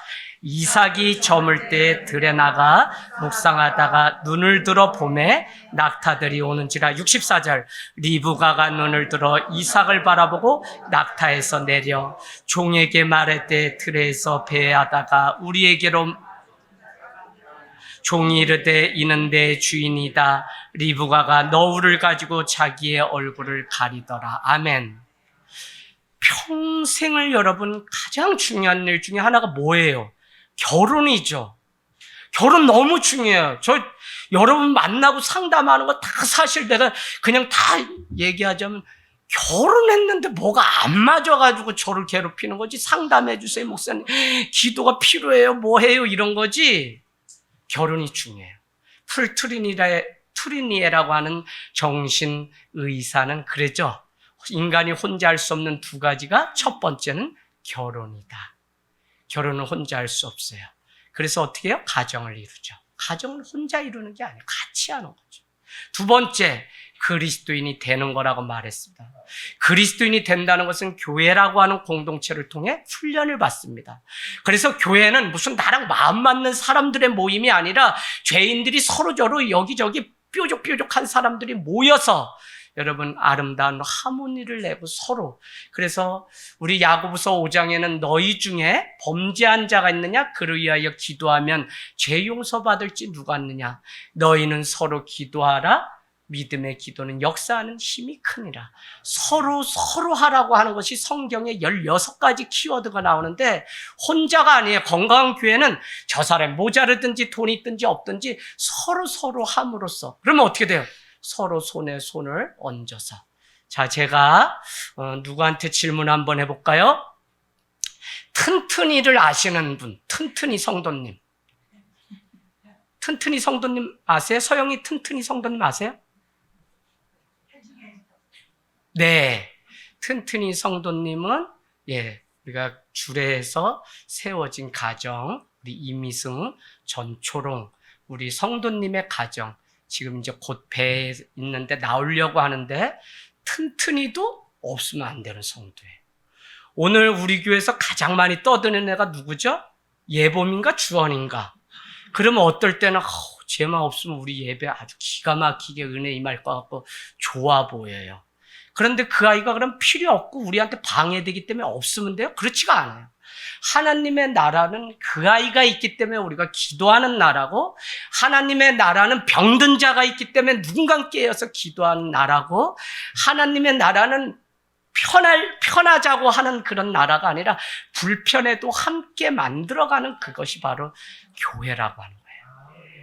이삭이 저물 때 들에 나가 묵상하다가 눈을 들어 보매 낙타들이 오는지라. 64절 리브가가 눈을 들어 이삭을 바라보고 낙타에서 내려 종에게 말했되 들에서 배하다가 우리에게로 종이 이르되 이는 내 주인이다. 리브가가 너울을 가지고 자기의 얼굴을 가리더라. 아멘. 평생을 여러분 가장 중요한 일 중에 하나가 뭐예요? 결혼이죠. 결혼 너무 중요해요. 여러분 만나고 상담하는 거 다 사실 내가 그냥 다 얘기하자면 결혼했는데 뭐가 안 맞아가지고 저를 괴롭히는 거지. 상담해 주세요, 목사님. 기도가 필요해요, 뭐 해요, 이런 거지. 결혼이 중요해요. 트리니에라고 하는 정신의사는 그랬죠. 인간이 혼자 할 수 없는 두 가지가 첫 번째는 결혼이다. 결혼은 혼자 할 수 없어요. 그래서 어떻게 해요? 가정을 이루죠. 가정을 혼자 이루는 게 아니에요. 같이 하는 거죠. 두 번째, 그리스도인이 되는 거라고 말했습니다. 그리스도인이 된다는 것은 교회라고 하는 공동체를 통해 훈련을 받습니다. 그래서 교회는 무슨 나랑 마음 맞는 사람들의 모임이 아니라 죄인들이 서로저로 여기저기 뾰족뾰족한 사람들이 모여서 여러분 아름다운 하모니를 내고 서로. 그래서 우리 야고보서 5장에는 너희 중에 범죄한 자가 있느냐? 그를 위하여 기도하면 죄 용서받을지 누가 있느냐? 너희는 서로 기도하라. 믿음의 기도는 역사하는 힘이 크니라. 서로 하라고 하는 것이 성경에 16가지 키워드가 나오는데 혼자가 아니에요. 건강한 교회는 저 사람이 모자르든지 돈이 있든지 없든지 서로 함으로써. 그러면 어떻게 돼요? 서로 손에 손을 얹어서. 자, 제가 누구한테 질문 한번 해볼까요? 튼튼이를 아시는 분, 튼튼이 성도님. 튼튼이 성도님 아세요? 서영이 튼튼이 성도님 아세요? 네. 튼튼이 성도님은, 우리가 주례에서 세워진 가정, 우리 이미승, 전초롱, 우리 성도님의 가정, 지금 이제 곧 배에 있는데 나오려고 하는데 튼튼이도 없으면 안 되는 성도예요. 오늘 우리 교회에서 가장 많이 떠드는 애가 누구죠? 예봄인가 주원인가? 그러면 어떨 때는 쟤만 없으면 우리 예배 아주 기가 막히게 은혜 임할 것 같고 좋아 보여요. 그런데 그 아이가 그럼 필요 없고 우리한테 방해되기 때문에 없으면 돼요? 그렇지가 않아요. 하나님의 나라는 그 아이가 있기 때문에 우리가 기도하는 나라고, 하나님의 나라는 병든 자가 있기 때문에 누군가 깨어서 기도하는 나라고, 하나님의 나라는 편하자고 하는 그런 나라가 아니라 불편해도 함께 만들어가는 그것이 바로 교회라고 하는 거예요.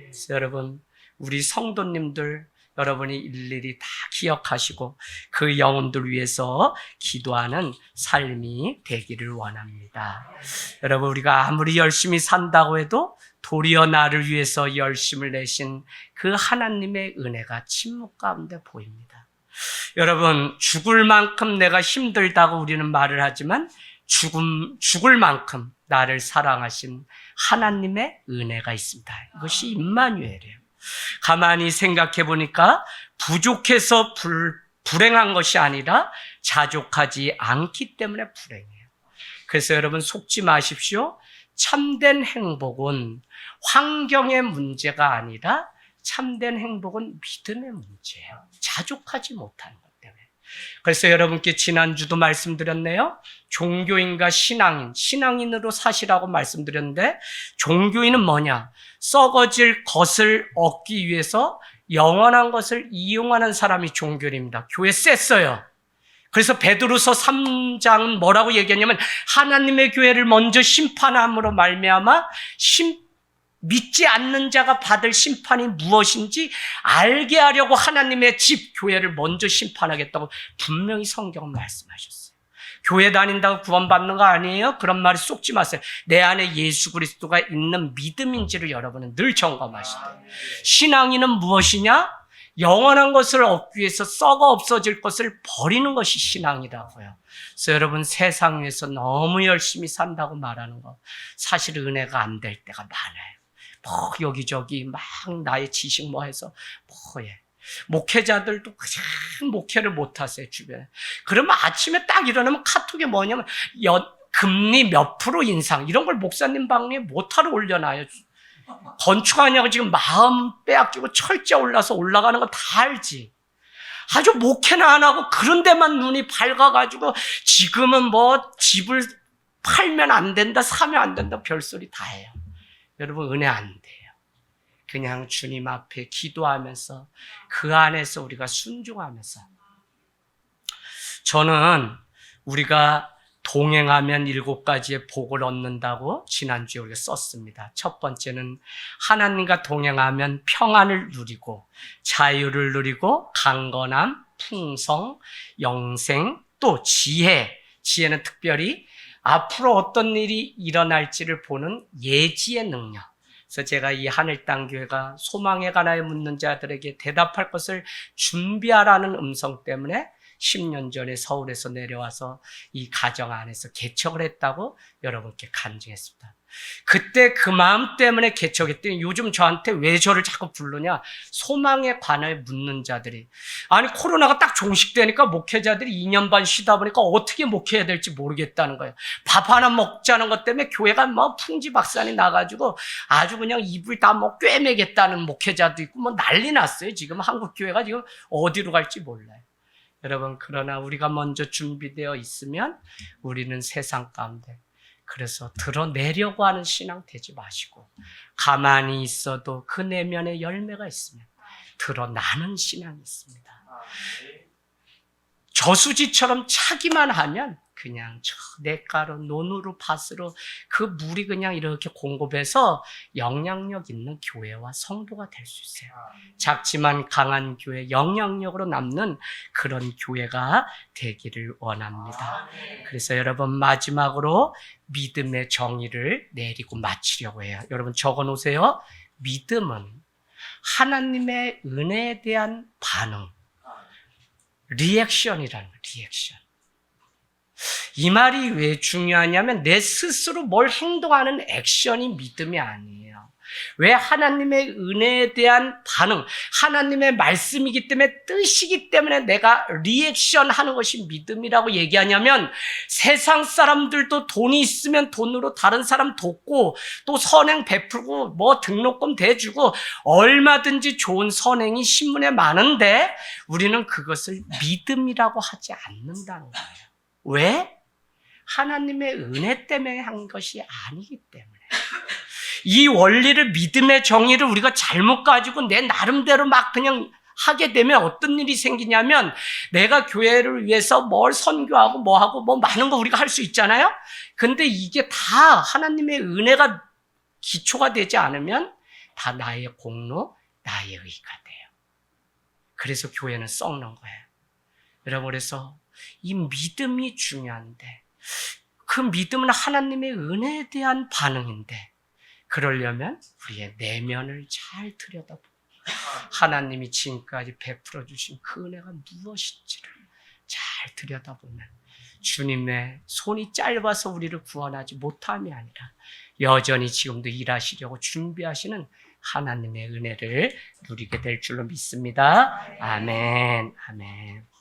그래서 여러분, 우리 성도님들 여러분이 일일이 다 기억하시고 그 영혼들 위해서 기도하는 삶이 되기를 원합니다. 여러분, 우리가 아무리 열심히 산다고 해도 도리어 나를 위해서 열심을 내신 그 하나님의 은혜가 침묵 가운데 보입니다. 여러분, 죽을 만큼 내가 힘들다고 우리는 말을 하지만 죽을 만큼 나를 사랑하신 하나님의 은혜가 있습니다. 이것이 임마누엘이에요. 가만히 생각해 보니까 부족해서 불행한 것이 아니라 자족하지 않기 때문에 불행해요. 그래서 여러분 속지 마십시오. 참된 행복은 환경의 문제가 아니라 참된 행복은 믿음의 문제예요. 자족하지 못하는 것 때문에. 그래서 여러분께 지난주도 말씀드렸네요. 종교인과 신앙인으로 사시라고 말씀드렸는데 종교인은 뭐냐? 썩어질 것을 얻기 위해서 영원한 것을 이용하는 사람이 종교인입니다. 교회 셌어요. 그래서 베드로서 3장은 뭐라고 얘기했냐면 하나님의 교회를 먼저 심판함으로 말미암아 믿지 않는 자가 받을 심판이 무엇인지 알게 하려고 하나님의 집 교회를 먼저 심판하겠다고 분명히 성경은 말씀하셨어요. 교회 다닌다고 구원받는 거 아니에요? 그런 말이 쏙지 마세요. 내 안에 예수 그리스도가 있는 믿음인지를 여러분은 늘 점검하시되, 신앙인은 무엇이냐? 영원한 것을 얻기 위해서 썩어 없어질 것을 버리는 것이 신앙이라고요. 그래서 여러분 세상 위에서 너무 열심히 산다고 말하는 거 사실 은혜가 안 될 때가 많아요. 여기저기 막 나의 지식 해서 목회자들도 그냥 목회를 못하세요, 주변에. 그러면 아침에 딱 일어나면 카톡에 뭐냐면 금리 몇 프로 인상 이런 걸 목사님 방에 못하러 올려놔요. 건축하냐고 지금 마음 빼앗기고 철제 올라가는 거 다 알지. 아주 목회나 안 하고 그런 데만 눈이 밝아가지고 지금은 집을 팔면 안 된다, 사면 안 된다, 별소리 다 해요. 여러분 은혜 안 돼요. 그냥 주님 앞에 기도하면서 그 안에서 우리가 순종하면서. 저는 우리가 동행하면 7가지의 복을 얻는다고 지난주에 우리가 썼습니다. 첫 번째는 하나님과 동행하면 평안을 누리고 자유를 누리고 강건함, 풍성, 영생, 또 지혜. 지혜는 특별히 앞으로 어떤 일이 일어날지를 보는 예지의 능력. 그래서 제가 이 하늘 땅 교회가 소망에 관하여 묻는 자들에게 대답할 것을 준비하라는 음성 때문에 10년 전에 서울에서 내려와서 이 가정 안에서 개척을 했다고 여러분께 간증했습니다. 그때 그 마음 때문에 개척했더니 요즘 저한테 왜 저를 자꾸 부르냐? 소망에 관하여 묻는 자들이. 아니, 코로나가 딱 종식되니까 목회자들이 2년 반 쉬다 보니까 어떻게 목회해야 될지 모르겠다는 거예요. 밥 하나 먹자는 것 때문에 교회가 뭐 풍지박산이 나가지고 아주 그냥 입을 다 뭐 꿰매겠다는 목회자도 있고 뭐 난리 났어요. 지금 한국 교회가 지금 어디로 갈지 몰라요. 여러분, 그러나 우리가 먼저 준비되어 있으면 우리는 세상 가운데 그래서 드러내려고 하는 신앙 되지 마시고 가만히 있어도 그 내면에 열매가 있으면 드러나는 신앙이 있습니다. 저수지처럼 차기만 하면 그냥 저 냇가로 논으로 밭으로 그 물이 그냥 이렇게 공급해서 영향력 있는 교회와 성도가 될 수 있어요. 작지만 강한 교회, 영향력으로 남는 그런 교회가 되기를 원합니다. 그래서 여러분, 마지막으로 믿음의 정의를 내리고 마치려고 해요. 여러분 적어놓으세요. 믿음은 하나님의 은혜에 대한 반응, 리액션이라는 거예요. 리액션. 이 말이 왜 중요하냐면 내 스스로 뭘 행동하는 액션이 믿음이 아니에요. 왜? 하나님의 은혜에 대한 반응, 하나님의 말씀이기 때문에, 뜻이기 때문에 내가 리액션 하는 것이 믿음이라고 얘기하냐면, 세상 사람들도 돈이 있으면 돈으로 다른 사람 돕고 또 선행 베풀고 뭐 등록금 대주고 얼마든지 좋은 선행이 신문에 많은데 우리는 그것을 믿음이라고 하지 않는다는 거예요. 왜? 하나님의 은혜 때문에 한 것이 아니기 때문에. 이 원리를, 믿음의 정의를 우리가 잘못 가지고 내 나름대로 막 그냥 하게 되면 어떤 일이 생기냐면, 내가 교회를 위해서 뭘 선교하고 뭐 하고 뭐 많은 거 우리가 할 수 있잖아요. 근데 이게 다 하나님의 은혜가 기초가 되지 않으면 다 나의 공로, 나의 의가 돼요. 그래서 교회는 썩는 거예요. 여러분, 그래서 이 믿음이 중요한데, 그 믿음은 하나님의 은혜에 대한 반응인데, 그러려면 우리의 내면을 잘 들여다보고 하나님이 지금까지 베풀어 주신 그 은혜가 무엇인지를 잘 들여다보면 주님의 손이 짧아서 우리를 구원하지 못함이 아니라 여전히 지금도 일하시려고 준비하시는 하나님의 은혜를 누리게 될 줄로 믿습니다. 아멘. 아멘.